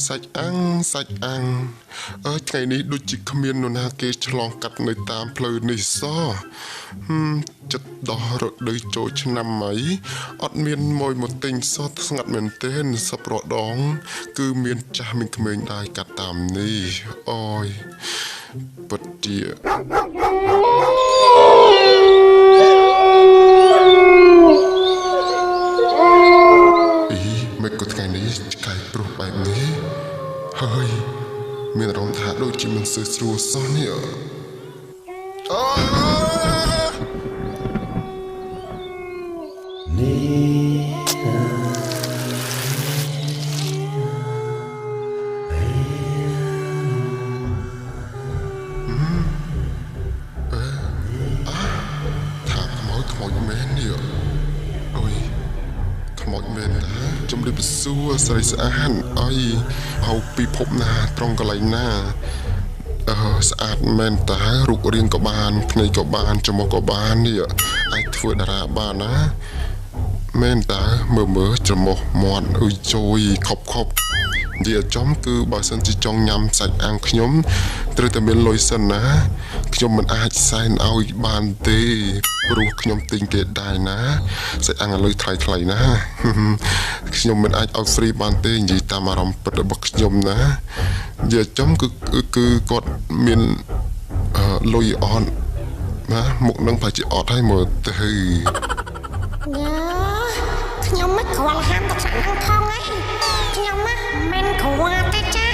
សាច់អាំងថ្ងៃនេះដូចជាគ្មាននរណាគេឆ្លងកាត់នៅតាមផ្លូវនេះសោះចិត្តដោះរដូវចូលឆ្នាំអីអត់មានមកទិញសោះស្ងាត់មែនទែនសប្រដងគឺមានចាស់មានក្មេងដែរកាត់តាមនេះអូយពិតជាមិនក៏ថ្ងៃនេះឆ្កែព្រោះបែបនេះហើយមានអារម្មណ៍ថាដូចជាមិនសូវស្រួលសោះនេះថាខ្មោចមែននេះអើយខ្មោចមែនតាជំរាបសួរស្រីស្អាតអីហៅពីភពណាត្រង់កន្លែងណាស្អាតមែនតារូបរាងក៏បានភ្នែកក៏បានច្រមុះក៏បាននេះអាចធ្វើតារាបានណាមែនតាមើលច្រមុះមាត់អុយជួយខប់និយាយចំគឺបើសិនជាចង់ញ៉ាំសាច់អាំងខ្ញុំត្រូវតែមានលុយសិនណាខ្ញុំមិនអាចសែនឲ្យបានទេព្រោះខ្ញុំទិញគេដែរណាសាច់អាំងឥឡូវថ្លៃណាខ្ញុំមិនអាចឲ្យ free បានទេនិយាយតាមអារម្មណ៍ពិតរបស់ខ្ញុំណានិយាយចំគឺគាត់មានលុយអត់ណាមុខនឹងប្រហែលជាអត់ហើយមើលទៅខ្ញុំមិនខ្វល់ហាមទឹកសាក់នឹងផងអីខ្ញុំមិនខ្វល់ទេចា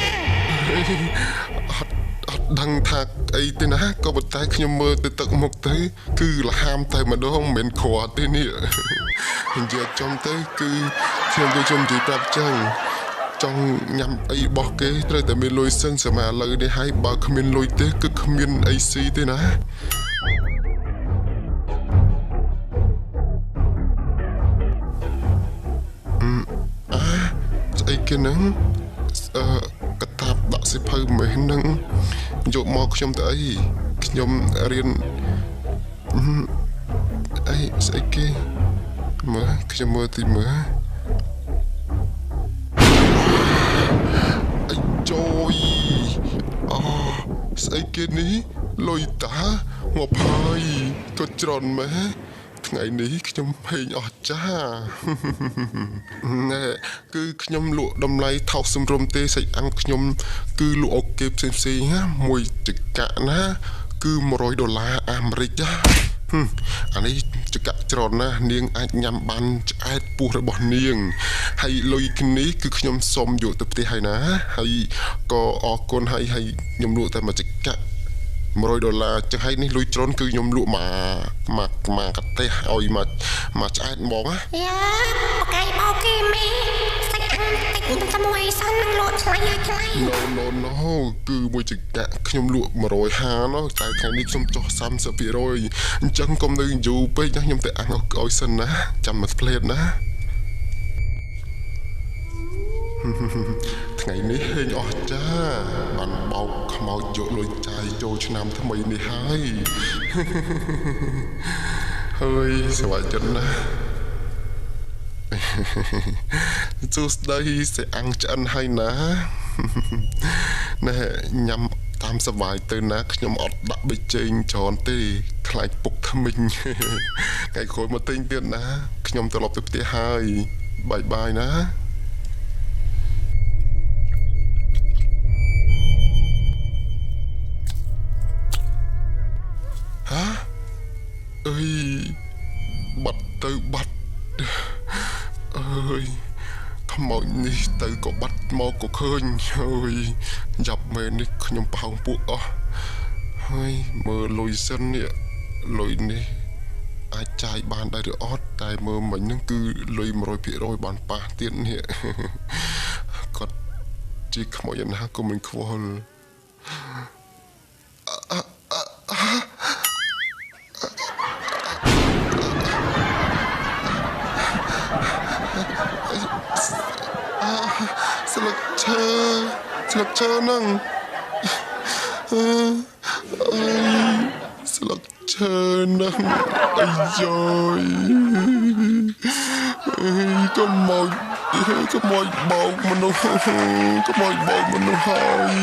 អត់ដឹងថាអីទេណាក៏ប៉ុន្តែខ្ញុំមើលទៅទឹកមុខទៅគឺលហាមតែម្ដងមិនខ្វល់ទេនេះនិយាយចំទៅគឺខ្ញុំនិយាយប្រាប់ចឹងចង់ញ៉ាំអីរបស់គេត្រូវតែមានលុយសិនសម្រាប់ឥឡូវនេះហើយបើគ្មានលុយទេគឺគ្មានអីស៊ីទេណាស្អីគេហ្នឹងកតាបដាក់សិភៅមេហ្នឹងយកមកខ្ញុំទៅអីខ្ញុំរៀនអីស្អីគេមើលខ្ញុំមើលទីមើលអីជួយស្អីគេនេះលុយតាងាប់ហើយក៏ច្រនម៉ែថ្ងៃនេះខ្ញុំហេងអស់ចាណែគឺខ្ញុំលក់តម្លៃថោកសម្រុំទេសាច់អាំងខ្ញុំគឺលក់អូខេផ្សេងណាមួយចង្កាក់ណាគឺ$100អាមេរិកណាអានេះចង្កាក់ច្រនណានាងអាចញ៉ាំបានឆ្អែតពោះរបស់នាងហើយលុយនេះគឺខ្ញុំសុំយកទៅផ្ទះហើយណាហើយក៏អរគុណហើយខ្ញុំលក់តែមួយចង្កាក់$100ចឹងហើយនេះលុយច្រនគឺខ្ញុំលក់មកកតេះឲ្យមកឆ្អែតហ្មងណាយ៉ាបកាយបោគេមេសាច់អាំងតិចតែមួយសិននឹងលក់ថ្លៃណូគឺមួយចង្កាក់ខ្ញុំលក់150ណោះតែថ្ងៃនេះខ្ញុំចុះ30%អញ្ចឹងកុំនៅយូរពេកណាខ្ញុំទៅអាំងឲ្យសិនណាចាំមកផ្លេតណាថ្ងៃនេះហេងអស់ចាបានបោកខ្មោចយកលុយចាយចូលឆ្នាំថ្មីនេះហើយសុវត្ថិចិត្តណាសួស្ដីសេអាំងឆ្អិនហើយណាណែញ៉ាំតាមសប្បាយទៅណាខ្ញុំអត់ដាក់ប៊ីចេងច្រើនទេខ្លាចពុកថ្មិញថ្ងៃក្រោយមកទិញទៀតណាខ្ញុំត្រឡប់ទៅផ្ទះហើយបាយណាអើយបាត់ទៅបាត់អើយខ្មោចនេះទៅក៏បាត់មកក៏ឃើញអើយយ៉ាប់មែននេះខ្ញុំផោងពួកអស់ហើយមើលលុយសិននេះលុយនេះអាចចាយបានដែរឬអត់តែមើលមិញហ្នឹងគឺលុយ100%បានប៉ះទៀតនេះគាត់ជាខ្មោចណាក៏មិនខ្វល់ស្លឹកឈើហ្នឹងស្លឹកឈើហ្នឹងអាយយ ខ្មោចបោកមនុស្សខ្មោចបោកមនុស្សហើយ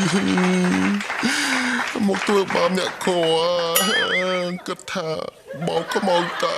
មកធ្វើបាបអ្នកក្រគិតថាបោកខ្មោចតា